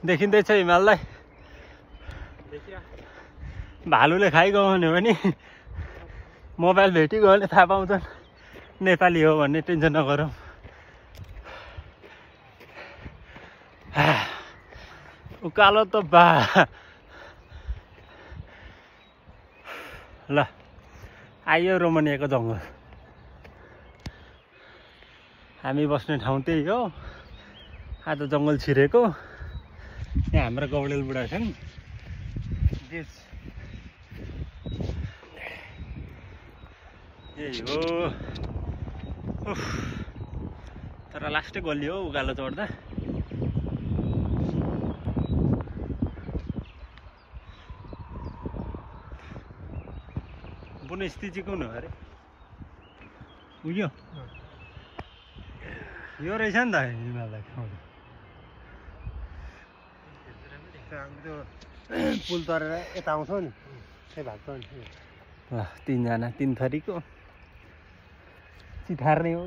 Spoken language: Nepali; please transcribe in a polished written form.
देखिँदैछ हिमाललाई। भालुले खाइगयो भने मोबाइल भेटिगयो भने थाहा पाउँछन् नेपाली हो भन्ने। टेन्सन नगरौँ। उकालो त बा ल आइयो रोमानियाको जङ्गल। हामी बस्ने ठाउँ त्यही हो। आज जङ्गल छिरेको। यहाँ हाम्रा गौडेल बुढा छन्। यही हो। तर लास्टै गलियो उकालो चढ्दा। पुनस्थिति चाहिँ कुन हो अरे? उयो यो रहेछ नि त हिमालय। पुल तरेर यता आउँछौ नि त्यही भएको छ नि। ल 3 जना 3 थरीको चिथार्ने हो।